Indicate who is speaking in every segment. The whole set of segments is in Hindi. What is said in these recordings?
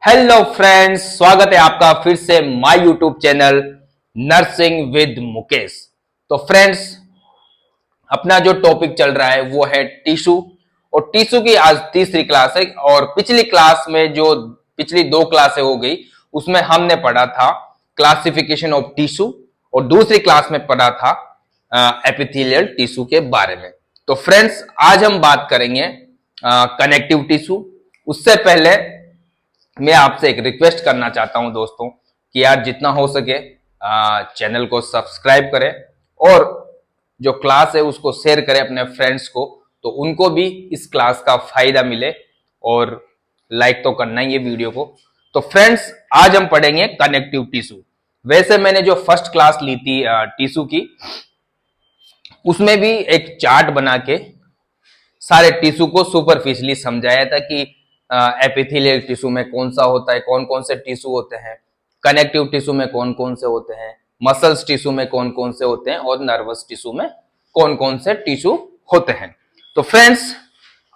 Speaker 1: हेलो फ्रेंड्स, स्वागत है आपका फिर से my YouTube channel nursing with Mukesh. तो फ्रेंड्स, अपना जो टॉपिक चल रहा है वो है टिश्यू। और टिश्यू की आज तीसरी क्लास है। और पिछली क्लास में जो पिछली दो क्लासें हो गई उसमें हमने पढ़ा था क्लासिफिकेशन ऑफ टिश्यू और दूसरी क्लास में पढ़ा था एपिथेलियल टिश्यू के बारे में। तो फ्रेंड्स, आज हम बात करेंगे कनेक्टिव टिश्यू। उससे पहले मैं आपसे एक रिक्वेस्ट करना चाहता हूं दोस्तों कि यार जितना हो सके चैनल को सब्सक्राइब करें और जो क्लास है उसको शेयर करें अपने फ्रेंड्स को, तो उनको भी इस क्लास का फायदा मिले। और लाइक तो करना ही है वीडियो को। तो फ्रेंड्स, आज हम पढ़ेंगे कनेक्टिव टिश्यू। वैसे मैंने जो फर्स्ट क्लास ली थी टिश्यू की, उसमें भी एक चार्ट बना के सारे टिश्यू को सुपरफिशियली समझाया था कि एपिथेलियल टिश्यू में कौन सा होता है, कौन कौन से टिश्यू होते हैं, कनेक्टिव टिश्यू में कौन कौन से होते हैं, मसल्स टिश्यू में कौन कौन से होते हैं और नर्वस टिश्यू में कौन कौन से टिश्यू होते हैं। तो फ्रेंड्स,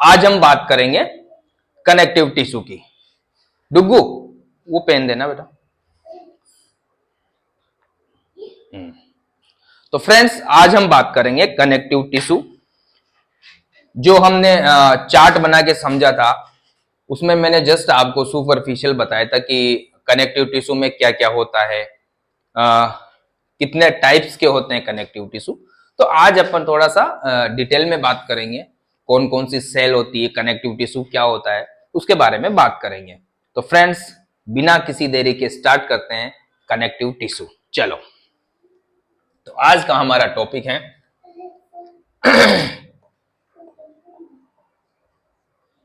Speaker 1: आज हम बात करेंगे कनेक्टिव टिश्यू की। डुग्गू, वो पेन देना बेटा। तो फ्रेंड्स, आज हम बात करेंगे कनेक्टिव टिश्यू। जो हमने चार्ट बना के समझा था उसमें मैंने जस्ट आपको सुपरफिशियल बताया था कि कनेक्टिव टिश्यू में क्या क्या होता है, कितने टाइप्स के होते हैं कनेक्टिव टिश्यू। तो आज अपन थोड़ा सा डिटेल में बात करेंगे कौन कौन सी सेल होती है, कनेक्टिव टिश्यू क्या होता है, उसके बारे में बात करेंगे। तो फ्रेंड्स, बिना किसी देरी के स्टार्ट करते हैं कनेक्टिव टिश्यू। चलो, तो आज का हमारा टॉपिक है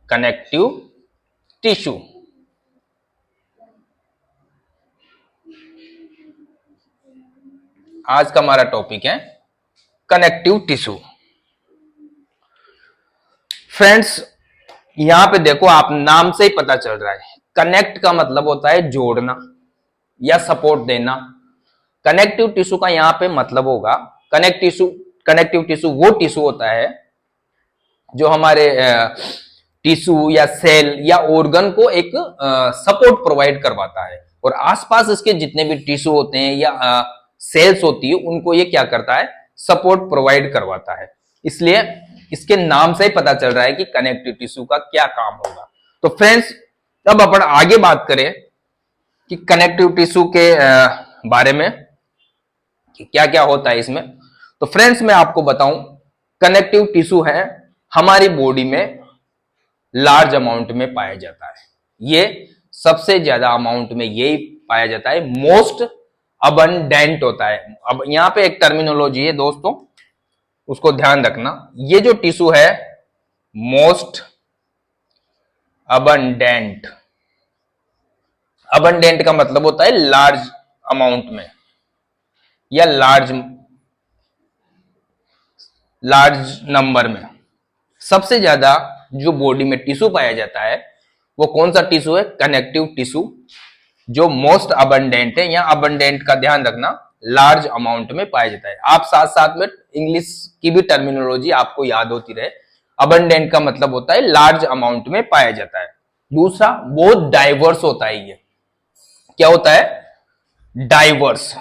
Speaker 1: कनेक्टिव टिश्यू। आज का हमारा टॉपिक है कनेक्टिव टिश्यू। फ्रेंड्स, यहां पे देखो, आप नाम से ही पता चल रहा है, कनेक्ट का मतलब होता है जोड़ना या सपोर्ट देना। कनेक्टिव टिश्यू का यहां पे मतलब होगा, कनेक्टिव टिश्यू वो टिश्यू होता है जो हमारे टिश्यू या सेल या ऑर्गन को एक सपोर्ट प्रोवाइड करवाता है। और आसपास इसके जितने भी टिश्यू होते हैं या सेल्स होती है उनको ये क्या करता है, सपोर्ट प्रोवाइड करवाता है। इसलिए इसके नाम से ही पता चल रहा है कि कनेक्टिव टिश्यू का क्या काम होगा। तो फ्रेंड्स, अब अपन आगे बात करें कि कनेक्टिव टिश्यू के बारे में कि क्या क्या होता है इसमें। तो फ्रेंड्स, मैं आपको बताऊं, कनेक्टिव टिश्यू है हमारी बॉडी में लार्ज अमाउंट में पाया जाता है। ये सबसे ज्यादा अमाउंट में यही पाया जाता है, मोस्ट अबंडेंट होता है। अब यहां पे एक टर्मिनोलॉजी है दोस्तों, उसको ध्यान रखना। ये जो टिश्यू है मोस्ट अबंडेंट, अबंडेंट का मतलब होता है लार्ज अमाउंट में या लार्ज नंबर में। सबसे ज्यादा जो बॉडी में टिश्यू पाया जाता है वो कौन सा टिश्यू है, कनेक्टिव टिश्यू, जो मोस्ट अबंडेंट है। या अबंडेंट का ध्यान रखना, लार्ज अमाउंट में पाया जाता है। आप साथ साथ में इंग्लिश की भी टर्मिनोलॉजी आपको याद होती रहे। अबंडेंट का मतलब होता है लार्ज अमाउंट में पाया जाता है। दूसरा, बहुत डाइवर्स होता है। ये क्या होता है, डाइवर्स।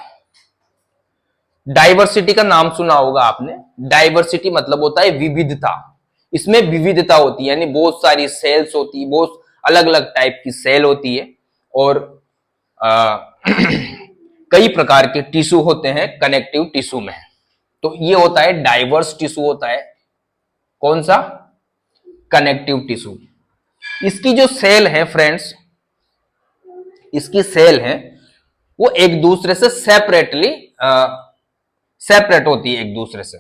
Speaker 1: डाइवर्सिटी का नाम सुना होगा आपने। डाइवर्सिटी मतलब होता है विविधता। इसमें विविधता होती है, यानी बहुत सारी सेल्स होती है, बहुत अलग अलग टाइप की सेल होती है और कई प्रकार के टिश्यू होते हैं कनेक्टिव टिश्यू में। तो ये होता है डाइवर्स टिश्यू होता है। कौन सा, कनेक्टिव टिश्यू। इसकी जो सेल है फ्रेंड्स, इसकी सेल है वो एक दूसरे से सेपरेट होती है, एक दूसरे से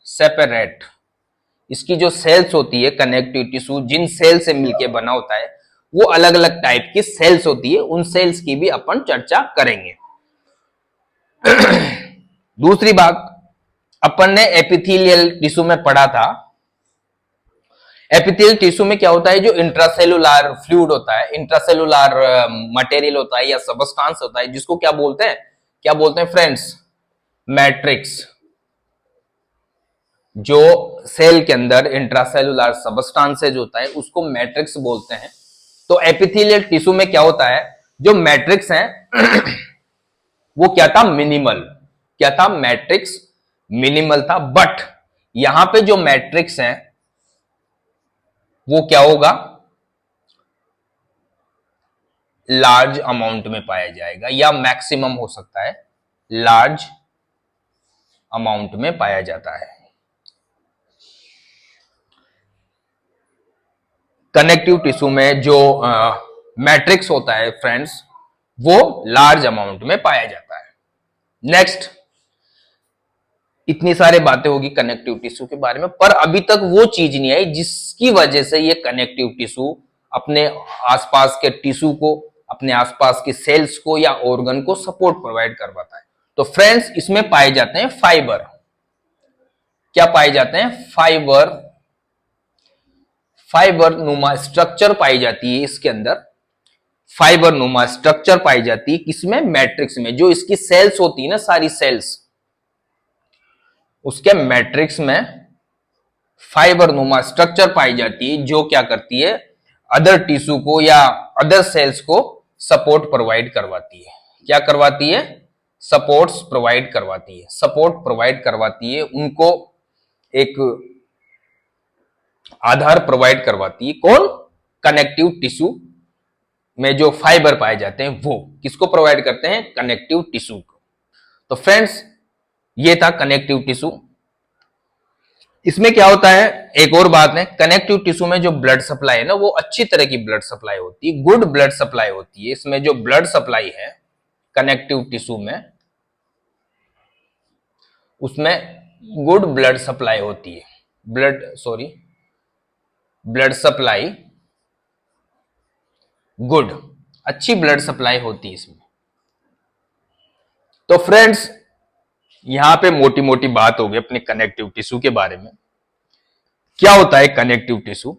Speaker 1: सेपरेट। इसकी जो सेल्स होती है कनेक्टिव टिश्यू, जिन सेल से मिलकर बना होता है वो अलग अलग टाइप की सेल्स होती है। उन सेल्स की भी अपन चर्चा करेंगे। दूसरी बात, अपन ने एपिथेलियल टिश्यू में पढ़ा था। एपिथेलियल टिश्यू में क्या होता है, जो इंट्रासेलुलर फ्लूइड होता है, इंट्रासेलुलर मटेरियल होता है या सबस्टांस होता है, जिसको क्या बोलते हैं फ्रेंड्स, मैट्रिक्स। जो सेल के अंदर इंट्रासेलुलर सबस्टांसेज होता है उसको मैट्रिक्स बोलते हैं। तो एपिथेलियल टिश्यू में क्या होता है, जो मैट्रिक्स है वो क्या था, मिनिमल। क्या था, मैट्रिक्स मिनिमल था। बट यहां पे जो मैट्रिक्स है वो क्या होगा, लार्ज अमाउंट में पाया जाएगा, या मैक्सिमम हो सकता है, लार्ज अमाउंट में पाया जाता है। कनेक्टिव टिश्यू में जो मैट्रिक्स होता है फ्रेंड्स, वो लार्ज अमाउंट में पाया जाता है। नेक्स्ट, इतनी सारी बातें होगी कनेक्टिव टिश्यू के बारे में, पर अभी तक वो चीज नहीं आई जिसकी वजह से ये कनेक्टिव टिश्यू अपने आसपास के टिश्यू को, अपने आसपास के सेल्स को या ऑर्गन को सपोर्ट प्रोवाइड करवाता है। तो फ्रेंड्स, इसमें पाए जाते हैं फाइबर। क्या पाए जाते हैं, फाइबर। फाइबर नुमा स्ट्रक्चर पाई जाती है इसके अंदर, फाइबर नुमा स्ट्रक्चर पाई जाती है किसमें, मैट्रिक्स में। जो इसकी सेल्स होती है ना, सारी सेल्स, उसके मैट्रिक्स में फाइबर नुमा स्ट्रक्चर पाई जाती है, जो क्या करती है, अदर टिश्यू को या अदर सेल्स को सपोर्ट प्रोवाइड करवाती है। क्या करवाती है, सपोर्ट्स प्रोवाइड करवाती है, सपोर्ट प्रोवाइड करवाती है, उनको एक आधार प्रोवाइड करवाती है। कौन, कनेक्टिव टिश्यू में जो फाइबर पाए जाते हैं वो किसको प्रोवाइड करते हैं, कनेक्टिव टिश्यू को। तो फ्रेंड्स, ये था कनेक्टिव टिश्यू। इसमें क्या होता है, एक और बात है, कनेक्टिव टिश्यू में जो ब्लड सप्लाई है ना, वो अच्छी तरह की ब्लड सप्लाई होती है, गुड ब्लड सप्लाई होती है। इसमें जो ब्लड सप्लाई है कनेक्टिव टिश्यू में, उसमें गुड ब्लड सप्लाई होती है, ब्लड सप्लाई गुड, अच्छी ब्लड सप्लाई होती है इसमें। तो फ्रेंड्स, यहां पे मोटी मोटी बात होगी अपने कनेक्टिव टिश्यू के बारे में। क्या होता है कनेक्टिव टिश्यू,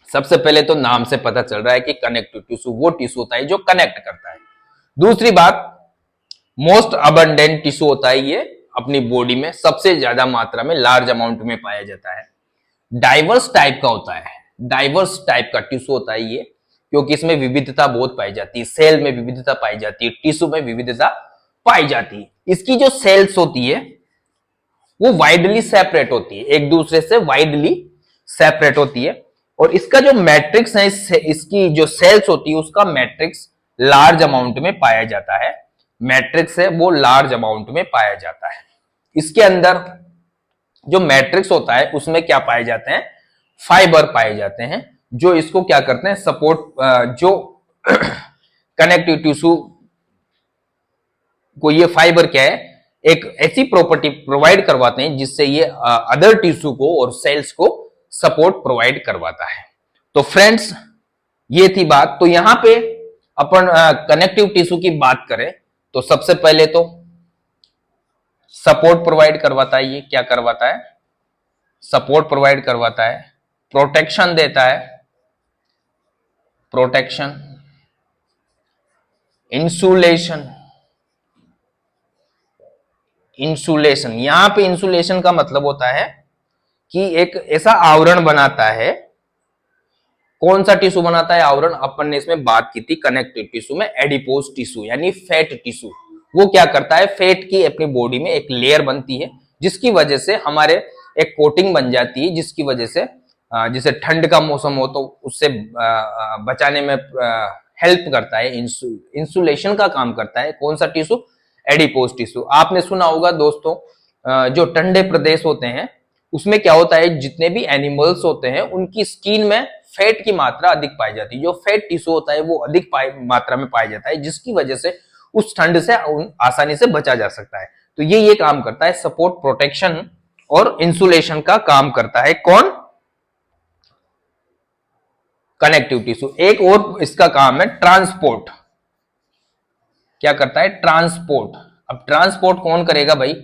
Speaker 1: सबसे पहले तो नाम से पता चल रहा है कि कनेक्टिव टिश्यू वो टिश्यू होता है जो कनेक्ट करता है। दूसरी बात, मोस्ट अबंडेंट टिश्यू होता है ये, अपनी बॉडी में सबसे ज्यादा मात्रा में, लार्ज अमाउंट में पाया जाता है। डाइवर्स टाइप का होता है, डाइवर्स टाइप का टिश्यू होता है ये, क्योंकि इसमें विविधता बहुत पाई जाती है, सेल में विविधता पाई जाती है, टिश्यू में विविधता पाई जाती है। इसकी जो सेल्स होती है वो वाइडली सेपरेट होती है, एक दूसरे से वाइडली सेपरेट होती है। और इसका जो मैट्रिक्स है, इसकी जो सेल्स होती है उसका मैट्रिक्स लार्ज अमाउंट में पाया जाता है, मैट्रिक्स है वो लार्ज अमाउंट में पाया जाता है। इसके अंदर जो मैट्रिक्स होता है उसमें क्या पाए जाते हैं, फाइबर पाए जाते हैं, जो इसको क्या करते हैं, सपोर्ट, जो कनेक्टिव टिश्यू को ये फाइबर क्या है, एक ऐसी प्रॉपर्टी प्रोवाइड करवाते हैं जिससे ये अदर टिश्यू को और सेल्स को सपोर्ट प्रोवाइड करवाता है। तो फ्रेंड्स, ये थी बात। तो यहां पे अपन कनेक्टिव टिश्यू की बात करें तो सबसे पहले तो सपोर्ट प्रोवाइड करवाता है, ये क्या करवाता है, सपोर्ट प्रोवाइड करवाता है, प्रोटेक्शन देता है, प्रोटेक्शन, इंसुलेशन, इंसुलेशन। यहां पे इंसुलेशन का मतलब होता है कि एक ऐसा आवरण बनाता है। कौन सा टिश्यू बनाता है आवरण, अपन ने इसमें बात की थी कनेक्टिव टिश्यू में, एडिपोज टिश्यू यानी फैट टिश्यू। वो क्या करता है, फैट की अपनी बॉडी में एक लेयर बनती है, जिसकी वजह से हमारे एक कोटिंग बन जाती है, जिसकी वजह से जैसे ठंड का मौसम हो तो उससे बचाने में हेल्प करता है, इंसुलेशन का काम करता है। कौन सा टिश्यू, एडिपोज टिश्यू। आपने सुना होगा दोस्तों, जो ठंडे प्रदेश होते हैं उसमें क्या होता है, जितने भी एनिमल्स होते हैं उनकी स्किन में फैट की मात्रा अधिक पाई जाती है। जो फैट टिश्यू होता है वो अधिक मात्रा में पाया जाता है, जिसकी वजह से उस ठंड से आसानी से बचा जा सकता है। तो ये काम करता है, सपोर्ट, प्रोटेक्शन और इंसुलेशन का काम करता है। कौन, कनेक्टिव टिश्यू। एक और इसका काम है ट्रांसपोर्ट। क्या करता है, ट्रांसपोर्ट। अब ट्रांसपोर्ट कौन करेगा भाई,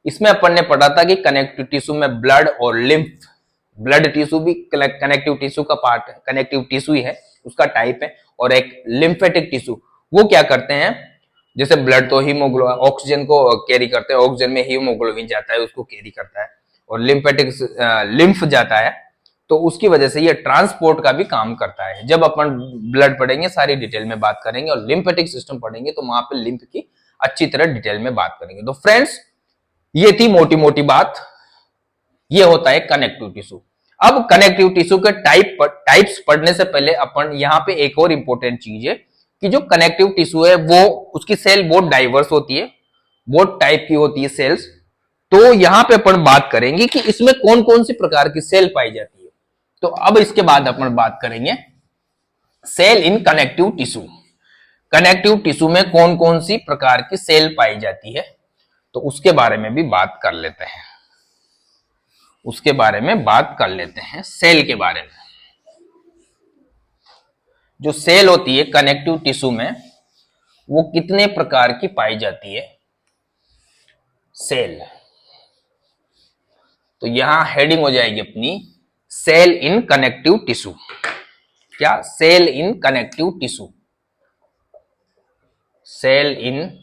Speaker 1: इसमें अपन ने पढ़ा था कि कनेक्टिव टिश्यू में ब्लड और लिम्फ, ब्लड टिश्यू भी कनेक्टिव टिश्यू का पार्ट है, कनेक्टिव टिश्यू ही है, उसका टाइप है। और एक लिम्फेटिक टिश्यू, वो क्या करते हैं, जैसे ब्लड तो हीमोग्लोबिन, ऑक्सीजन को कैरी करते हैं, ऑक्सीजन में हीमोग्लोबिन जाता है, उसको कैरी करता है। और लिम्फेटिक, लिम्फ जाता है तो उसकी वजह से ये ट्रांसपोर्ट का भी काम करता है। जब अपन ब्लड पढ़ेंगे सारी डिटेल में बात करेंगे, और लिम्फेटिक सिस्टम पढ़ेंगे तो वहां पे लिम्फ की अच्छी तरह डिटेल में बात करेंगे। तो फ्रेंड्स, ये थी मोटी मोटी बात, ये होता है कनेक्टिव टिश्यू। अब कनेक्टिव टिश्यू के टाइप्स पढ़ने से पहले अपन यहाँ पे एक और इंपॉर्टेंट चीज है कि जो कनेक्टिव टिश्यू है वो उसकी सेल बहुत डाइवर्स होती है, बहुत टाइप की होती है सेल्स। तो यहां पे अपन बात करेंगे कि इसमें कौन कौन सी प्रकार की सेल पाई जाती है। तो अब इसके बाद अपन बात करेंगे cell in connective tissue. Connective tissue में कौन कौन सी प्रकार की सेल पाई जाती है, तो उसके बारे में भी बात कर लेते हैं। उसके बारे में बात कर लेते हैं, सेल के बारे में। जो सेल होती है कनेक्टिव टिश्यू में, वो कितने प्रकार की पाई जाती है सेल। तो यहां हेडिंग हो जाएगी अपनी सेल इन कनेक्टिव टिश्यू। क्या? Cell in connective tissue. Cell in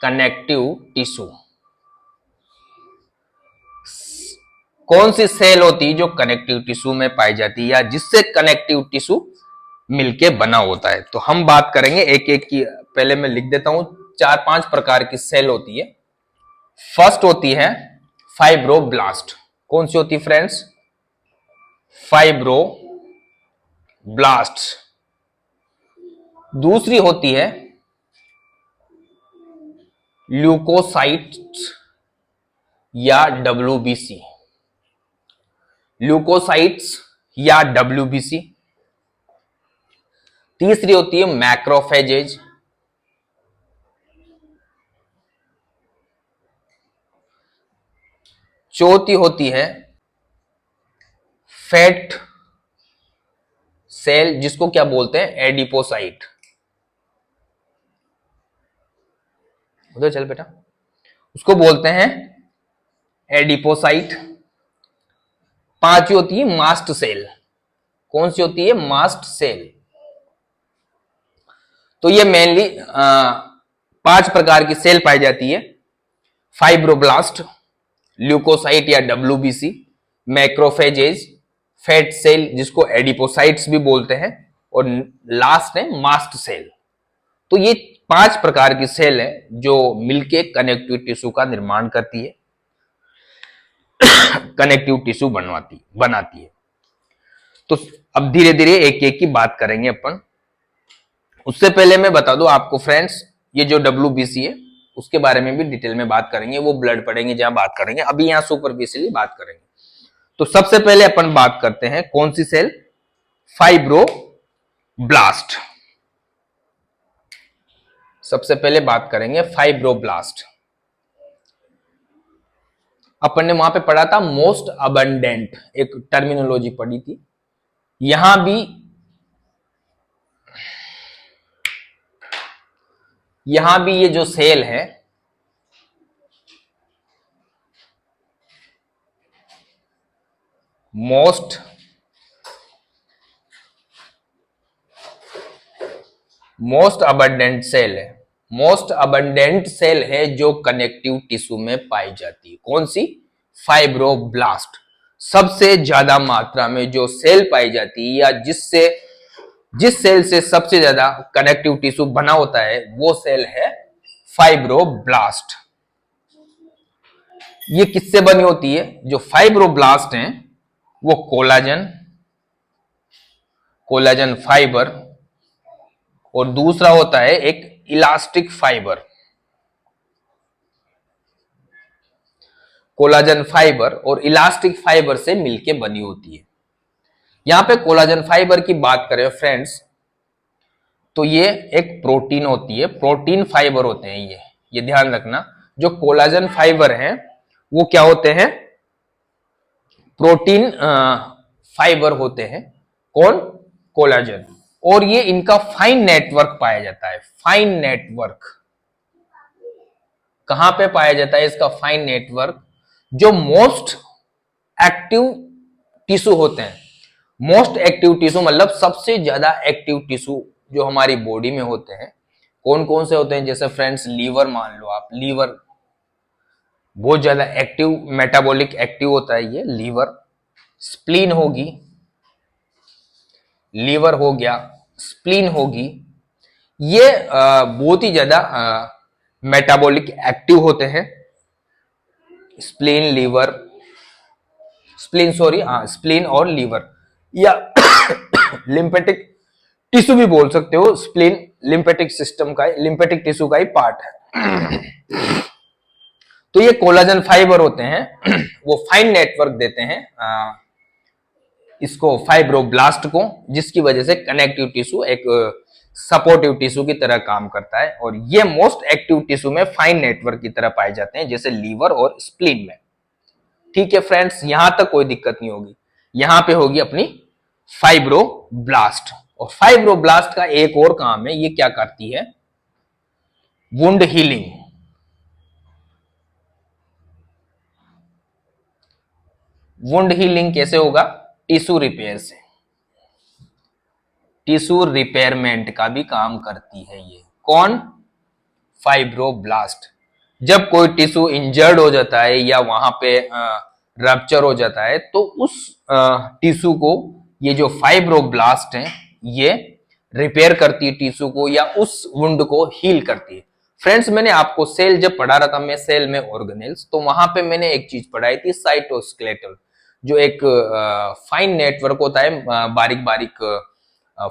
Speaker 1: connective tissue. कौन सी सेल होती है जो कनेक्टिव टिश्यू में पाई जाती है या जिससे कनेक्टिव टिश्यू मिलके बना होता है। तो हम बात करेंगे एक एक की। पहले मैं लिख देता हूं, 4-5 प्रकार की सेल होती है। फर्स्ट होती है फाइब्रोब्लास्ट। कौन सी होती है फ्रेंड्स? फाइब्रोब्लास्ट। दूसरी होती है ल्यूकोसाइट्स या डब्ल्यूबीसी। ल्यूकोसाइट्स या डब्ल्यूबीसी। तीसरी होती है मैक्रोफेजेज। चौथी होती है फैट सेल, जिसको क्या बोलते हैं? एडिपोसाइट। उधर चल बेटा। उसको बोलते हैं एडिपोसाइट। पांचवी होती है मास्ट सेल। कौन सी होती है? Mast cell. तो ये मेनली 5 प्रकार की सेल पाई जाती है। फाइब्रोब्लास्ट, ल्यूकोसाइट या डब्ल्यूबीसी, मैक्रोफेजेज, फैट सेल जिसको एडिपोसाइट्स भी बोलते हैं, और लास्ट है मास्ट सेल। तो ये 5 प्रकार की सेल है जो मिलके कनेक्टिव टिश्यू का निर्माण करती है, कनेक्टिव टिश्यू बनाती है। तो अब धीरे धीरे एक एक की बात करेंगे अपन। उससे पहले मैं बता दूं आपको फ्रेंड्स, ये जो डब्ल्यूबीसी है उसके बारे में भी डिटेल में बात करेंगे, वो ब्लड पढ़ेंगे जहां बात करेंगे। अभी यहां सुपरफिशियली बात करेंगे। तो सबसे पहले अपन बात करते हैं कौन सी सेल? फाइब्रोब्लास्ट। सबसे पहले बात करेंगे फाइब्रोब्लास्ट। अपन ने वहां पे पढ़ा था मोस्ट अबंडेंट, एक टर्मिनोलॉजी पढ़ी थी। यहां भी ये जो सेल है मोस्ट अबंडेंट सेल है। मोस्ट अबंडेंट सेल है जो कनेक्टिव टिश्यू में पाई जाती है। कौन सी? फाइब्रोब्लास्ट। सबसे ज्यादा मात्रा में जो सेल पाई जाती है या जिस सेल से सबसे ज्यादा कनेक्टिव टिश्यू बना होता है, वो सेल है फाइब्रोब्लास्ट। ये किससे बनी होती है? जो फाइब्रोब्लास्ट हैं वो कोलाजन फाइबर, और दूसरा होता है एक इलास्टिक फाइबर। कोलाजन फाइबर और इलास्टिक फाइबर से मिलके बनी होती है। यहां पे कोलाजन फाइबर की बात करें फ्रेंड्स, तो ये एक प्रोटीन होती है, प्रोटीन फाइबर होते हैं ये ध्यान रखना। जो कोलाजन फाइबर हैं वो क्या होते हैं? प्रोटीन फाइबर होते हैं। कौन? कोलाजन। और ये इनका फाइन नेटवर्क पाया जाता है। फाइन नेटवर्क कहां पे पाया जाता है इसका फाइन नेटवर्क? जो मोस्ट एक्टिव टिश्यू होते हैं। मोस्ट एक्टिव टिश्यू मतलब सबसे ज्यादा एक्टिव टिश्यू जो हमारी बॉडी में होते हैं, कौन कौन से होते हैं? जैसे फ्रेंड्स लीवर मान लो आप, लीवर बहुत ज्यादा एक्टिव, मेटाबॉलिक एक्टिव होता है ये लीवर। स्प्लीन होगी, लीवर हो गया, स्प्लीन होगी, ये बहुत ही ज्यादा मेटाबॉलिक एक्टिव होते हैं। स्प्लीन, लीवर, स्प्लीन सॉरी, हाँ स्प्लीन और लीवर, या लिम्फेटिक टिश्यू भी बोल सकते हो। स्प्लीन लिम्फेटिक सिस्टम का, लिम्फेटिक टिश्यू का ही पार्ट है। तो ये कोलाजन फाइबर होते हैं, वो फाइन नेटवर्क देते हैं इसको, फाइब्रोब्लास्ट को, जिसकी वजह से कनेक्टिव टिश्यू एक सपोर्टिव टिश्यू की तरह काम करता है। और ये मोस्ट एक्टिव टिश्यू में फाइन नेटवर्क की तरह पाए जाते हैं, जैसे लीवर और स्प्लीन में। ठीक है फ्रेंड्स, यहां तक कोई दिक्कत नहीं होगी। यहां पे होगी अपनी फाइब्रोब्लास्ट। और फाइब्रोब्लास्ट का एक और काम है, ये क्या करती है, वुंड हीलिंग। वुंड हीलिंग कैसे होगा, टिश्यू रिपेयर से, टिश्यू रिपेयरमेंट का भी काम करती है ये। कौन, फाइब्रोब्लास्ट। जब कोई टिश्यू इंजर्ड हो जाता है या वहां पे रप्चर हो जाता है, तो उस टिश्यू को ये जो फाइब्रोब्लास्ट है ये रिपेयर करती है टिश्यू को, या उस वुंड को हील करती है। फ्रेंड्स, मैंने आपको सेल जब पढ़ा रहा था, मैं सेल में ऑर्गेनेल्स, तो वहां पे मैंने एक चीज पढ़ाई थी, साइटोस्केलेटल, जो एक फाइन नेटवर्क होता है बारीक बारीक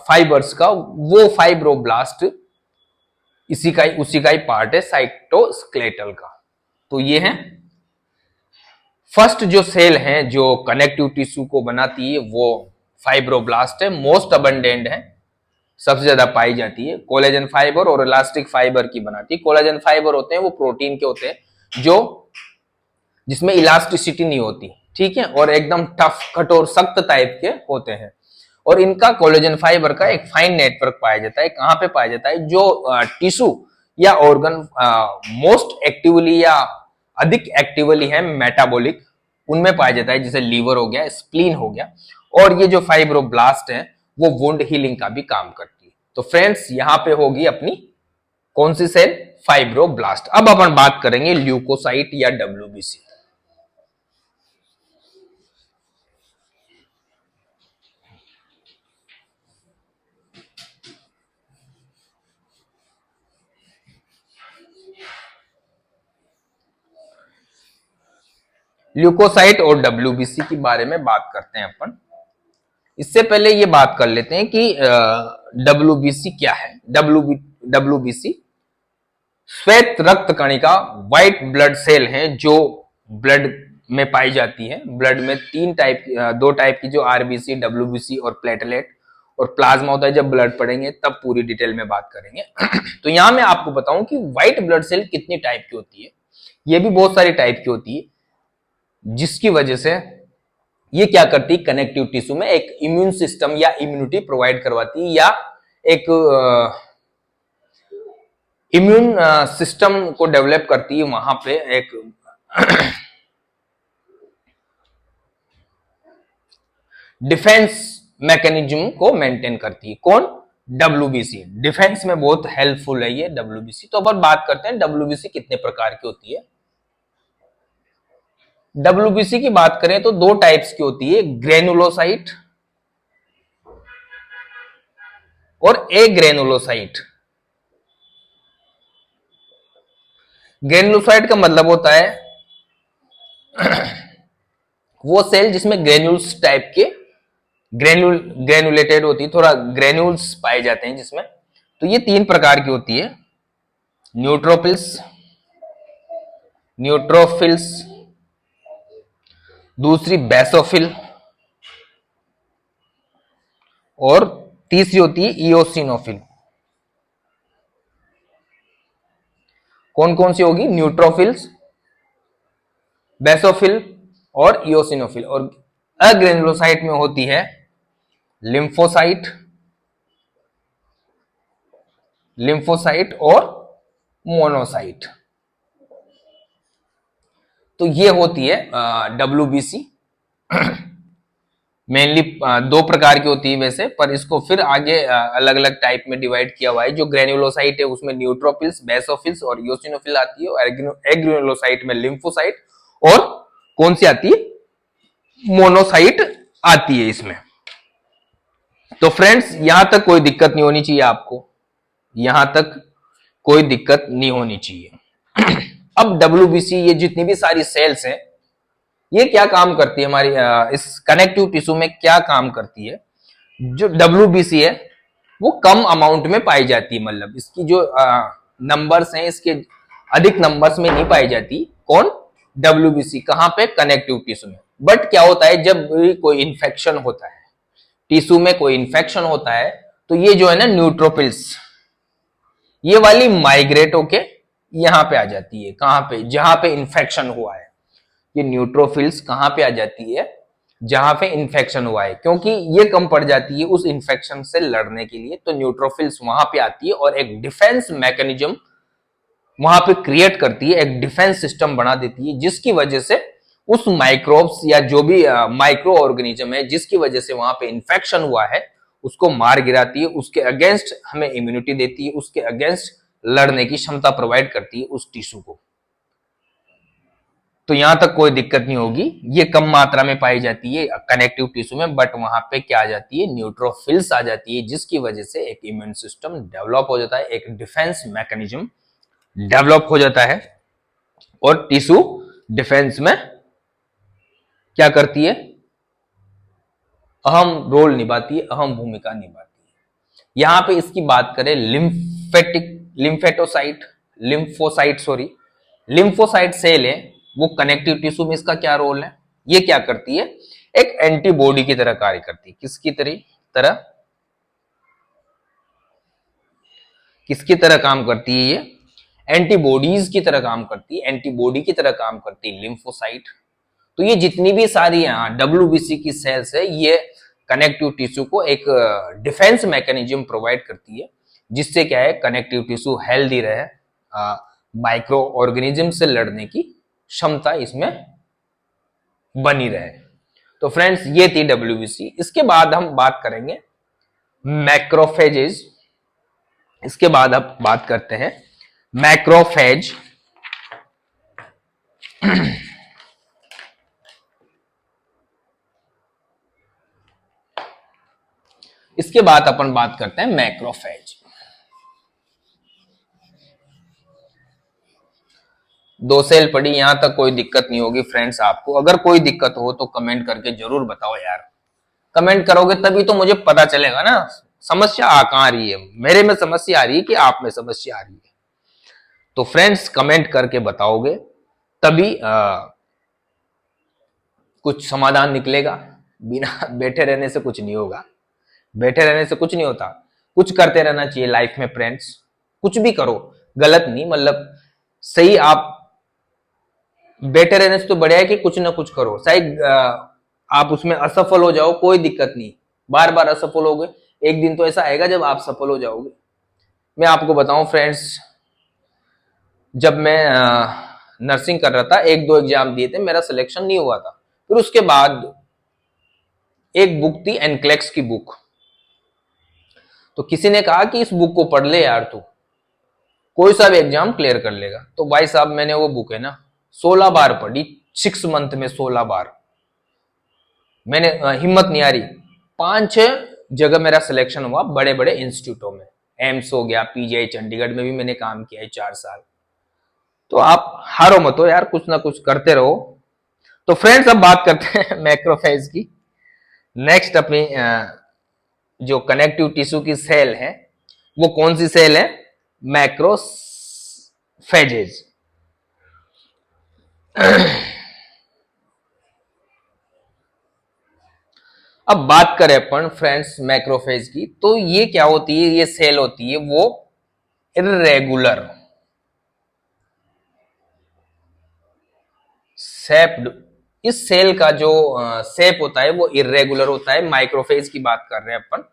Speaker 1: फाइबर्स का, वो फाइब्रोब्लास्ट उसी का ही पार्ट है, साइटोस्केलेटल का। तो ये है फर्स्ट जो सेल है जो कनेक्टिव टिश्यू को बनाती है, वो फाइब्रोब्लास्ट है, मोस्ट अबंडेंट है, सबसे ज्यादा पाई जाती है। कोलेजन फाइबर और इलास्टिक फाइबर की बनाती है। कोलेजन फाइबर होते हैं वो प्रोटीन के होते हैं, जो जिसमें इलास्टिसिटी नहीं होती, ठीक है, और एकदम टफ, कठोर, सख्त टाइप के होते हैं। और इनका कोलेजन फाइबर का एक फाइन नेटवर्क पाया जाता है। कहां पे पाया जाता है, जो टिश्यू या ऑर्गन मोस्ट एक्टिवली या अधिक एक्टिवली है मेटाबॉलिक, उनमें पाया जाता है, जैसे लीवर हो गया, स्प्लीन हो गया। और ये जो फाइब्रोब्लास्ट है वो वुंड हीलिंग का भी काम करती है। तो फ्रेंड्स, यहां पे होगी अपनी कौन सी सेल, फाइब्रोब्लास्ट। अब अपन बात करेंगे ल्यूकोसाइट या डब्ल्यूबीसी। ल्यूकोसाइट और डब्ल्यूबीसी के बारे में बात करते हैं अपन। इससे पहले ये बात कर लेते हैं कि डब्ल्यूबीसी क्या है। डब्ल्यूबीसी श्वेत रक्त कणिका, व्हाइट ब्लड सेल है, जो ब्लड में पाई जाती है। ब्लड में दो टाइप की, जो आरबीसी, डब्ल्यूबीसी और प्लेटलेट और प्लाज्मा होता है। जब ब्लड पढ़ेंगे तब पूरी डिटेल में बात करेंगे। तो यहां मैं आपको बताऊं कि व्हाइट ब्लड सेल कितनी टाइप की होती है। ये भी बहुत सारी टाइप की होती है, जिसकी वजह से ये क्या करती है, कनेक्टिव टिश्यू में एक इम्यून सिस्टम या इम्यूनिटी प्रोवाइड करवाती है, या एक इम्यून सिस्टम को डेवलप करती है। वहां पे एक डिफेंस मैकेनिज्म को मेंटेन करती है। कौन, डब्ल्यूबीसी। डिफेंस में बहुत हेल्पफुल है ये डब्ल्यूबीसी। तो अपन बात करते हैं डब्ल्यूबीसी कितने प्रकार की होती है। डब्ल्यूबीसी की बात करें तो दो टाइप्स की होती है, ग्रेनुलोसाइट और ए ग्रेनुलोसाइट। ग्रेनुलोसाइट का मतलब होता है वो सेल जिसमें ग्रेन्यूल्स टाइप के, ग्रेनुलेटेड होती है, थोड़ा ग्रेन्यूल्स पाए जाते हैं जिसमें। तो ये तीन प्रकार की होती है, न्यूट्रोफिल्स, दूसरी बेसोफिल, और तीसरी होती है इओसिनोफिल। कौन कौन सी होगी, न्यूट्रोफिल्स, बेसोफिल और इओसिनोफिल। और अग्रेनुलोसाइट में होती है लिम्फोसाइट, और मोनोसाइट। तो ये होती है डब्ल्यूबीसी। मेनली दो प्रकार की होती है वैसे, पर इसको फिर आगे अलग अलग टाइप में डिवाइड किया हुआ है। जो ग्रेन्युलोसाइट है उसमें न्यूट्रोफिल्स, बेसोफिल्स और यूसिनोफिल आती है, और एग्रेनुलोसाइट में लिम्फोसाइट और कौन सी आती है, मोनोसाइट आती है इसमें। तो फ्रेंड्स यहां तक कोई दिक्कत नहीं होनी चाहिए आपको, यहां तक कोई दिक्कत नहीं होनी चाहिए। अब डब्ल्यूबीसी, ये जितनी भी सारी सेल्स हैं, ये क्या काम करती है हमारी इस कनेक्टिव टिश्यू में, क्या काम करती है। जो डब्ल्यूबीसी है वो कम अमाउंट में पाई जाती है, मतलब इसकी जो नंबर्स हैं इसके अधिक नंबर्स में नहीं पाई जाती। कौन, डब्ल्यूबीसी, कहां पे, कनेक्टिव टिश्यू में। बट क्या होता है, जब भी कोई इंफेक्शन होता है, टिश्यू में कोई इंफेक्शन होता है, तो ये जो है ना न्यूट्रोफिल्स, ये वाली माइग्रेट होके यहां पे आ जाती है। कहां पे, जहां पे इंफेक्शन हुआ है। ये न्यूट्रोफिल्स कहां पे आ जाती है, जहां पे इंफेक्शन हुआ है, क्योंकि ये कम पड़ जाती है उस इंफेक्शन से लड़ने के लिए। तो न्यूट्रोफिल्स वहां पे आती है और एक डिफेंस मैकेनिज्म वहां पे क्रिएट करती है, एक डिफेंस सिस्टम बना देती है, जिसकी वजह से उस माइक्रोब्स या जो भी माइक्रो ऑर्गेनिज्म है जिसकी वजह से वहां पे इंफेक्शन हुआ है, उसको मार गिराती है, उसके अगेंस्ट हमें इम्यूनिटी देती है, उसके अगेंस्ट लड़ने की क्षमता प्रोवाइड करती है उस टिश्यू को। तो यहां तक कोई दिक्कत नहीं होगी। ये कम मात्रा में पाई जाती है कनेक्टिव टिश्यू में, बट वहां पे क्या आ जाती है, न्यूट्रोफिल्स आ जाती है, जिसकी वजह से एक इम्यून सिस्टम डेवलप हो जाता है, एक डिफेंस मैकेनिज्म डेवलप हो जाता है, और टिश्यू डिफेंस में क्या करती है, अहम रोल निभाती है, अहम भूमिका निभाती है। यहां पे इसकी बात करें, लिम्फोसाइट सेल है, वो कनेक्टिव टिश्यू में इसका क्या रोल है, ये क्या करती है, एक एंटीबॉडी की तरह कार्य करती है। किसकी तरह काम करती है, ये एंटीबॉडीज की तरह काम करती है, एंटीबॉडी की तरह काम करती है लिम्फोसाइट। तो ये जितनी भी सारी यहाँ डब्ल्यूबीसी की सेल्स है, ये कनेक्टिव टिश्यू को एक डिफेंस मैकेनिज्म प्रोवाइड करती है, जिससे क्या है, कनेक्टिव टिश्यू हेल्दी रहे, माइक्रो ऑर्गेनिज्म से लड़ने की क्षमता इसमें बनी रहे। तो फ्रेंड्स ये थी डब्ल्यूबीसी। इसके बाद हम बात करेंगे मैक्रोफेजेस। इसके बाद अब बात करते हैं मैक्रोफेज। इसके बाद अपन बात करते हैं मैक्रोफेज। दो सेल पड़ी, यहां तक कोई दिक्कत नहीं होगी फ्रेंड्स। आपको अगर कोई दिक्कत हो तो कमेंट करके जरूर बताओ यार। कमेंट करोगे तभी तो मुझे पता चलेगा ना समस्या आ कहां रही है। मेरे में समस्या आ रही है कि आप में समस्या आ रही है। तो फ्रेंड्स कमेंट करके बताओगे तभी कुछ समाधान निकलेगा। बिना बैठे रहने से कुछ नहीं होगा, बैठे रहने से कुछ नहीं होता। कुछ करते रहना चाहिए लाइफ में फ्रेंड्स। कुछ भी करो, गलत नहीं, मतलब सही। आप बैठे रहने से तो बढ़िया है कि कुछ ना कुछ करो। शायद आप उसमें असफल हो जाओ, कोई दिक्कत नहीं, बार बार असफल हो गए, एक दिन तो ऐसा आएगा जब आप सफल हो जाओगे। मैं आपको बताऊं फ्रेंड्स, जब मैं नर्सिंग कर रहा था, एक दो एग्जाम दिए थे, मेरा सिलेक्शन नहीं हुआ था। फिर उसके बाद एक बुक थी एनक्लेक्स की बुक, तो किसी ने कहा कि इस बुक को पढ़ ले यार, तू कोई सा भी एग्जाम क्लियर कर लेगा। तो भाई साहब मैंने वो बुक है ना 16 बार पढ़ी, 6 मंथ में 16 बार। मैंने हिम्मत नहीं आ रही। 5-6 जगह मेरा सिलेक्शन हुआ, बड़े बड़े इंस्टीट्यूटों में, एम्स हो गया, पीजीआई चंडीगढ़ में भी मैंने काम किया है 4 साल। तो आप हारो मत हो यार, कुछ ना कुछ करते रहो। तो फ्रेंड्स अब बात करते हैं मैक्रोफेज की। नेक्स्ट अपनी जो कनेक्टिव टिश्यू की सेल है, वो कौन सी सेल है, मैक्रोफेजेज। अब बात करें अपन फ्रेंड्स मैक्रोफेज की, तो ये क्या होती है, ये सेल होती है वो इर्रेगुलर शेप्ड। इस सेल का जो शेप होता है वो इर्रेगुलर होता है। माइक्रोफेज की बात कर रहे हैं अपन।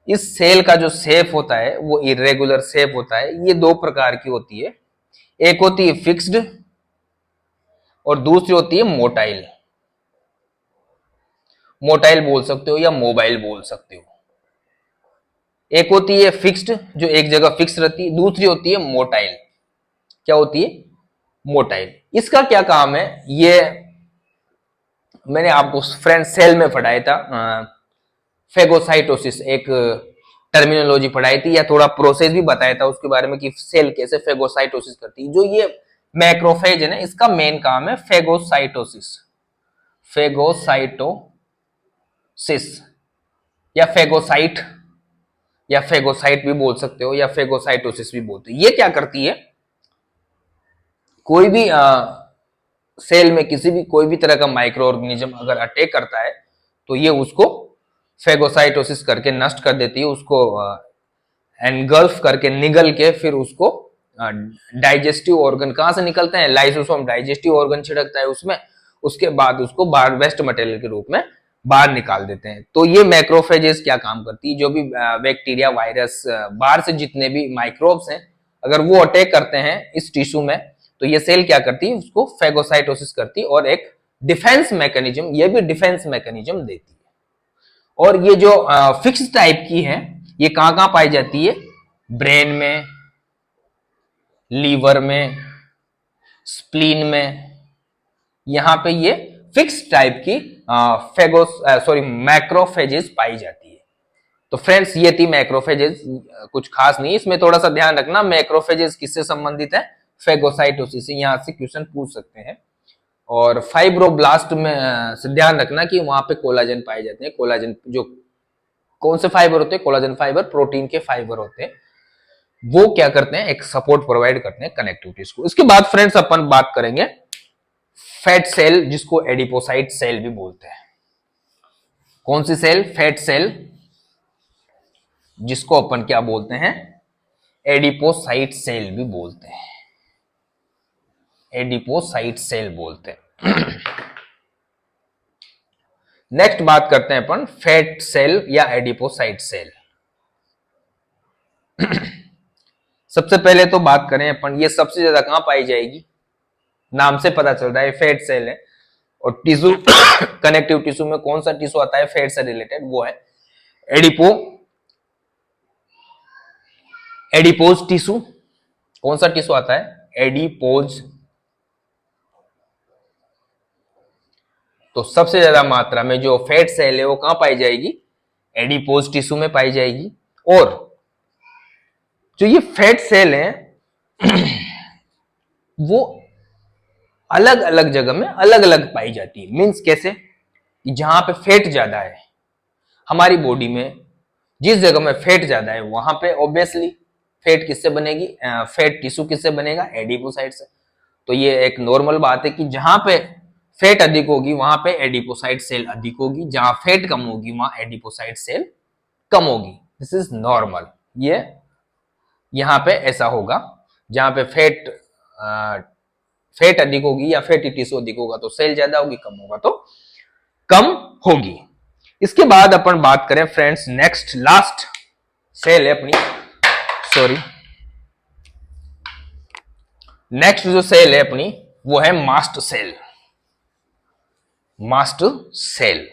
Speaker 1: इस सेल का जो शेप होता है वो इर्रेगुलर शेप होता है। ये दो प्रकार की होती है, एक होती है फिक्स्ड और दूसरी होती है मोटाइल। मोटाइल बोल सकते हो या मोबाइल बोल सकते हो। एक होती है फिक्स्ड, जो एक जगह फिक्स रहती है, दूसरी होती है मोटाइल। क्या होती है? मोटाइल। इसका क्या काम है, ये मैंने आपको फ्रेंड सेल में पढ़ाया था, फेगोसाइटोसिस एक टर्मिनोलॉजी पढ़ाई थी, या थोड़ा प्रोसेस भी बताया था उसके बारे में कि सेल कैसे फेगोसाइटोसिस करती है। जो ये मैक्रोफेज है ना, इसका मेन काम है फेगोसाइटोसिस, फेगोसाइटोसिस या फेगोसाइट, या फेगोसाइट भी बोल सकते हो, या फेगोसाइटोसिस भी बोलते हो। ये क्या करती है, कोई भी सेल में किसी भी कोई भी तरह का माइक्रो ऑर्गेनिज्म अगर अटैक करता है तो ये उसको फेगोसाइटोसिस करके नष्ट कर देती है, उसको एनगल्फ करके, निगल के, फिर उसको डाइजेस्टिव ऑर्गन कहां से निकलते हैं, लाइसोसोम डाइजेस्टिव ऑर्गन छिड़कता है उसमें, उसके बाद उसको बाहर वेस्ट मटेरियल के रूप में बाहर निकाल देते हैं। तो ये मैक्रोफेजेस क्या काम करती है, जो भी बैक्टीरिया, वायरस, बाहर से जितने भी माइक्रोब्स हैं, अगर वो अटैक करते हैं इस टिश्यू में, तो ये सेल क्या करती है, उसको फेगोसाइटोसिस करती है और एक डिफेंस मैकेनिज्म, ये भी डिफेंस मैकेनिज्म देती है। और ये जो फिक्स टाइप की है, ये कहां कहां पाई जाती है, ब्रेन में, लीवर में, स्प्लीन में, यहां पे ये फिक्स टाइप की मैक्रोफेजेस पाई जाती है। तो फ्रेंड्स, ये थी मैक्रोफेजेस, कुछ खास नहीं, इसमें थोड़ा सा ध्यान रखना मैक्रोफेजेस किससे संबंधित है, फेगोसाइटोसिस से, यहां से क्वेश्चन पूछ सकते हैं। और फाइब्रोब्लास्ट में से ध्यान रखना कि वहां पे कोलाजन पाए जाते हैं। कोलाजन जो कौन से फाइबर होते हैं, कोलाजन फाइबर प्रोटीन के फाइबर होते हैं, वो क्या करते हैं, एक सपोर्ट प्रोवाइड करते हैं कनेक्टिविटीज को। इसके बाद फ्रेंड्स अपन बात करेंगे फैट सेल, जिसको एडिपोसाइट सेल भी बोलते हैं। कौन सी सेल, फैट सेल, जिसको अपन क्या बोलते हैं, एडिपोसाइट सेल भी बोलते हैं, एडिपोसाइट सेल बोलते हैं। नेक्स्ट बात करते हैं अपन फैट सेल या एडिपोसाइट सेल। सबसे पहले तो बात करें अपन, ये सबसे ज्यादा कहां पाई जाएगी, नाम से पता चल रहा है फैट सेल है। और टिश्यू कनेक्टिव टिश्यू में कौन सा टिश्यू आता है फैट से रिलेटेड, वो है एडिपोज टिश्यू। कौन सा टिश्यू आता है, एडिपोज। तो सबसे ज्यादा मात्रा में जो फैट सेल है वो कहां पाई जाएगी, एडिपोज टिश्यू में पाई जाएगी। और जो ये फैट सेल है वो अलग अलग जगह में अलग अलग पाई जाती है। मींस कैसे, जहां पे फैट ज्यादा है हमारी बॉडी में, जिस जगह में फैट ज्यादा है वहां पे ऑब्वियसली फैट किससे बनेगी, फैट टिश्यू किससे बनेगा, एडिपोसाइट से। तो ये एक नॉर्मल बात है कि जहां पे फैट अधिक होगी वहां पे एडिपोसाइट सेल अधिक होगी, जहां फैट कम होगी वहां एडिपोसाइट सेल कम होगी। This is normal. ये यहां पे ऐसा होगा, जहां पे फैट अधिक होगी या फैटी टिश्यू अधिक होगा तो सेल ज्यादा होगी, कम होगा तो कम होगी। इसके बाद अपन बात करें फ्रेंड्स, नेक्स्ट लास्ट सेल है अपनी, सॉरी, नेक्स्ट जो सेल है अपनी वो है मास्ट सेल। मास्ट सेल,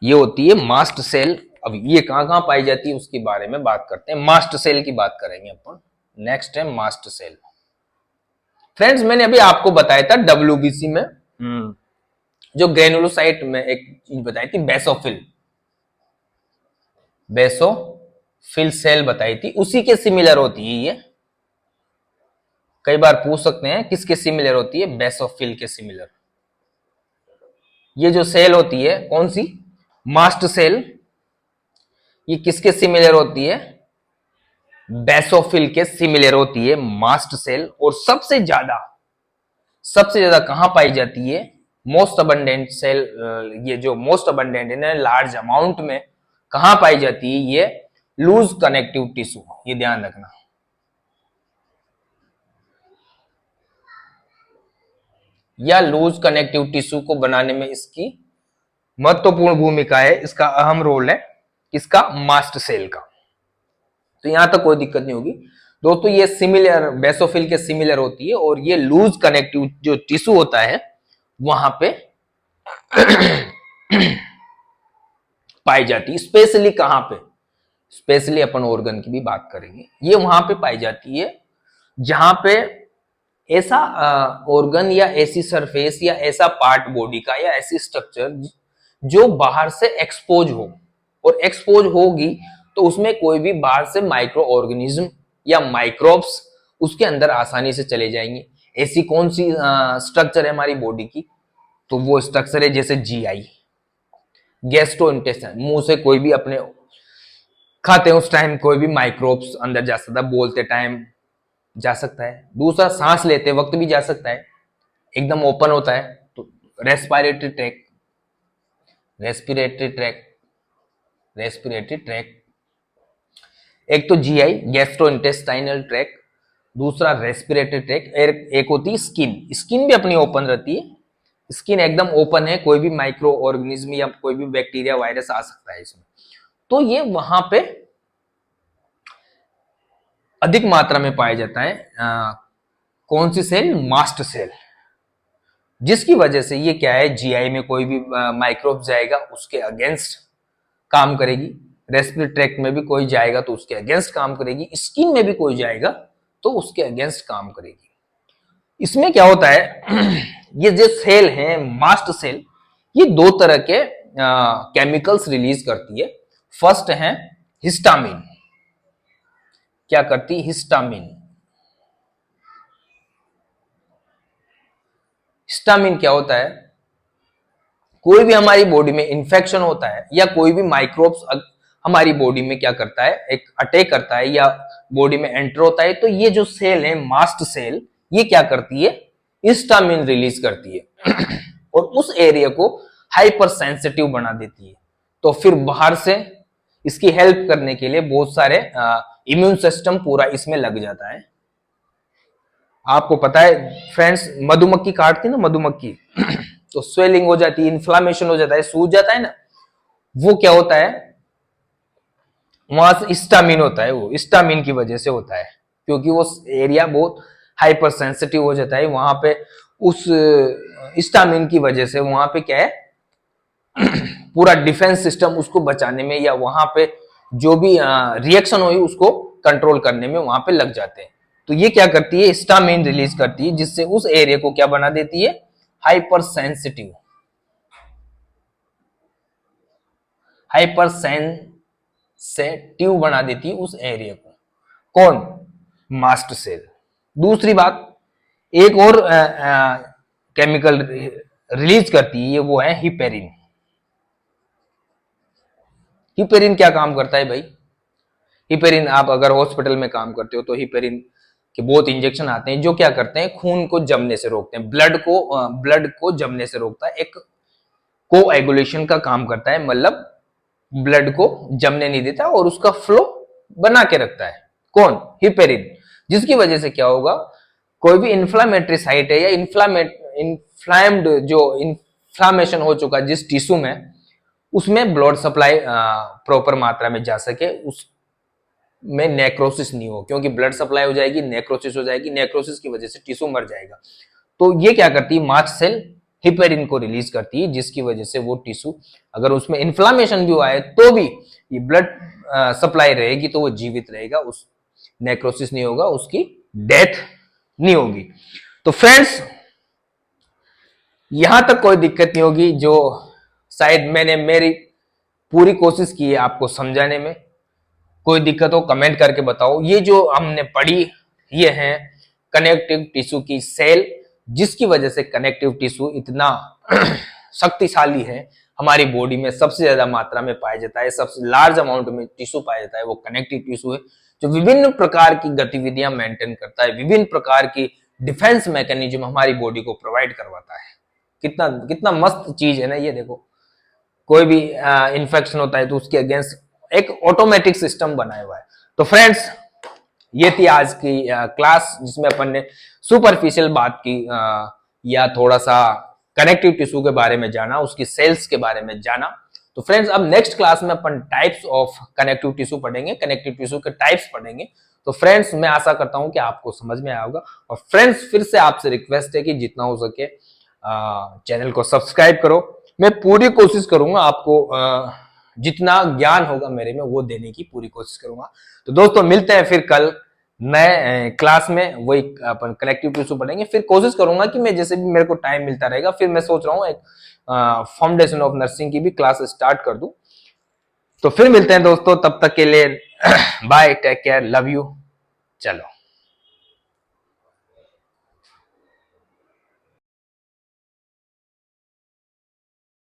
Speaker 1: ये होती है मास्ट सेल। अब ये कहां कहां पाई जाती है उसके बारे में बात करते हैं, मास्ट सेल की बात करेंगे अपन। नेक्स्ट है मास्ट सेल। फ्रेंड्स, मैंने अभी आपको बताया था डब्ल्यूबीसी में जो ग्रेनुलोसाइट में एक चीज बताई थी, बेसोफिल सेल बताई थी, उसी के सिमिलर होती है ये। कई बार पूछ सकते हैं किसके सिमिलर होती है, बेसोफिल के सिमिलर। ये जो सेल होती है कौन सी, मास्ट सेल, ये किसके सिमिलर होती है, बेसोफिल के सिमिलर होती है मास्ट सेल। और सबसे ज्यादा कहां पाई जाती है, मोस्ट अबंडेंट सेल, ये जो मोस्ट अबंडेंट है लार्ज अमाउंट में कहां पाई जाती है, ये लूज कनेक्टिव टिश्यू, ये ध्यान रखना। या लूज कनेक्टिव टिश्यू को बनाने में इसकी महत्वपूर्ण भूमिका है, इसका अहम रोल है इसका, मास्ट सेल का। तो यहां तक कोई दिक्कत नहीं होगी दोस्तों। ये सिमिलर, बेसोफिल के सिमिलर होती है, और ये लूज कनेक्टिव जो टिश्यू होता है वहां पे पाई जाती है। स्पेशली कहां पे, स्पेशली अपन ऑर्गन की भी बात करेंगे, ये वहां पे पाई जाती है जहां पे ऐसा ऑर्गन या ऐसी सरफेस या ऐसा पार्ट बॉडी का या ऐसी स्ट्रक्चर जो बाहर से एक्सपोज हो, और एक्सपोज होगी तो उसमें कोई भी बाहर से माइक्रो ऑर्गेनिज्म या माइक्रोब्स उसके अंदर आसानी से चले जाएंगे। ऐसी कौन सी स्ट्रक्चर है हमारी बॉडी की, तो वो स्ट्रक्चर है जैसे जीआई, गैस्ट्रोइंटेस्टाइन, मुंह से कोई भी अपने खाते हैं उस टाइम कोई भी माइक्रोब्स अंदर जा सकता है, बोलते टाइम जा सकता है। दूसरा, सांस लेते वक्त भी जा सकता है, एकदम ओपन होता है। तो respiratory tract, respiratory tract, respiratory tract, एक तो जीआई गैस्ट्रोइंटेस्टाइनल ट्रैक, दूसरा रेस्पिरेटरी ट्रैक, एक होती है स्किन, स्किन भी अपनी ओपन रहती है, स्किन एकदम ओपन है, कोई भी माइक्रो ऑर्गेनिज्म या कोई भी बैक्टीरिया वायरस आ सकता है इसमें। तो ये वहां पे अधिक मात्रा में पाया जाता है कौन सी सेल, मास्ट सेल, जिसकी वजह से ये क्या है, जीआई में कोई भी माइक्रोब जाएगा उसके अगेंस्ट काम करेगी, रेस्पिरेटरी ट्रैक्ट में भी कोई जाएगा तो उसके अगेंस्ट काम करेगी, स्किन में भी कोई जाएगा तो उसके अगेंस्ट काम करेगी। इसमें क्या होता है ये जो सेल है मास्ट सेल, ये दो तरह के केमिकल्स रिलीज करती है। फर्स्ट है हिस्टामिन, क्या करती, हिस्टामिन। हिस्टामिन क्या होता है, कोई भी हमारी बॉडी में इंफेक्शन होता है या कोई भी माइक्रोब्स हमारी बॉडी में क्या करता है, एक अटैक करता है या बॉडी में एंटर होता है, तो ये जो सेल है मास्ट सेल, ये क्या करती है, हिस्टामिन रिलीज करती है और उस एरिया को हाइपर सेंसिटिव बना देती है। तो फिर बाहर से इसकी हेल्प करने के लिए बहुत सारे इम्यून सिस्टम पूरा इसमें लग जाता है। आपको पता है फ्रेंड्स, मधुमक्खी काटती है ना मधुमक्खी तो स्वेलिंग हो जाती है, इन्फ्लामेशन हो जाता है, सूज जाता है ना, वो क्या होता है, वहां से हिस्टामिन होता है, वो हिस्टामिन की वजह से होता है, क्योंकि वो एरिया बहुत हाइपर सेंसिटिव हो जाता है वहां पे। उस हिस्टामिन की वजह से वहां पे क्या है पूरा डिफेंस सिस्टम उसको बचाने में या वहां पे जो भी रिएक्शन हुई उसको कंट्रोल करने में वहां पे लग जाते हैं। तो ये क्या करती है, हिस्टामिन रिलीज करती है, जिससे उस एरिया को क्या बना देती है, हाइपर सेंसिटिव, हाइपर सेंसिटिव बना देती है उस एरिया को, कौन, मास्ट सेल। दूसरी बात, एक और केमिकल रिलीज करती है, वो है हिपेरिन। हिपेरिन क्या काम करता है भाई, हिपेरिन आप अगर हॉस्पिटल में काम करते हो तो हिपेरिन के बहुत इंजेक्शन आते हैं जो क्या करते हैं, खून को जमने से रोकते हैं, ब्लड को जमने से रोकता है, एक कोएगुलेशन का काम करता है, मतलब ब्लड को जमने नहीं देता और उसका फ्लो बना के रखता है, कौन, हिपेरिन। जिसकी वजह से क्या होगा, कोई भी इंफ्लामेटरी साइट है या इन्फ्लामेड जो इन्फ्लामेशन हो चुका है जिस टिश्यू में, उसमें ब्लड सप्लाई प्रॉपर मात्रा में जा सके, उस में नेक्रोसिस नहीं हो, क्योंकि ब्लड सप्लाई हो जाएगी, नेक्रोसिस हो जाएगी, नेक्रोसिस की वजह से टिश्यू मर जाएगा। तो ये क्या करती है, मास्ट सेल हिपेरिन को रिलीज करती है, जिसकी वजह से वो टिश्यू अगर उसमें इन्फ्लामेशन भी हुआ है तो भी ये ब्लड सप्लाई रहेगी तो वो जीवित रहेगा, उस नेक्रोसिस नहीं होगा, उसकी डेथ नहीं होगी। तो फ्रेंड्स यहां तक कोई दिक्कत नहीं होगी, जो शायद मैंने मेरी पूरी कोशिश की है आपको समझाने में। कोई दिक्कत हो कमेंट करके बताओ। ये जो हमने पढ़ी ये है कनेक्टिव टिश्यू की सेल, जिसकी वजह से कनेक्टिव टिश्यू इतना शक्तिशाली है, हमारी बॉडी में सबसे ज्यादा मात्रा में पाया जाता है, सबसे लार्ज अमाउंट में टिश्यू पाया जाता है, वो कनेक्टिव टिश्यू है, जो विभिन्न प्रकार की गतिविधियां मेंटेन करता है, विभिन्न प्रकार की डिफेंस मैकेनिज्म हमारी बॉडी को प्रोवाइड करवाता है। कितना कितना मस्त चीज है ना ये, देखो कोई भी इन्फेक्शन होता है तो उसके अगेंस्ट एक ऑटोमेटिक सिस्टम बनाया हुआ है। तो फ्रेंड्स ये थी आज की क्लास, जिसमें अपन ने सुपरफिशियल बात की या थोड़ा सा कनेक्टिव टिश्यू के बारे में जाना, उसकी सेल्स के बारे में जाना। तो फ्रेंड्स अब नेक्स्ट क्लास में अपन टाइप्स ऑफ कनेक्टिव टिश्यू पढ़ेंगे, कनेक्टिव टिश्यू के टाइप्स पढ़ेंगे। तो फ्रेंड्स मैं आशा करता हूं कि आपको समझ में आया होगा, और फ्रेंड्स फिर से आपसे रिक्वेस्ट है कि जितना हो सके चैनल को सब्सक्राइब करो मैं पूरी कोशिश करूंगा आपको जितना ज्ञान होगा मेरे में वो देने की पूरी कोशिश करूंगा। तो दोस्तों मिलते हैं फिर कल नए क्लास में, वही अपन कलेक्टिव टिश्यू पढ़ेंगे। फिर कोशिश करूंगा कि मैं जैसे भी मेरे को टाइम मिलता रहेगा, फिर मैं सोच रहा हूँ एक फाउंडेशन ऑफ नर्सिंग की भी क्लास स्टार्ट कर दूं। तो फिर मिलते हैं दोस्तों, तब तक के लिए bye, take care, love you. चलो।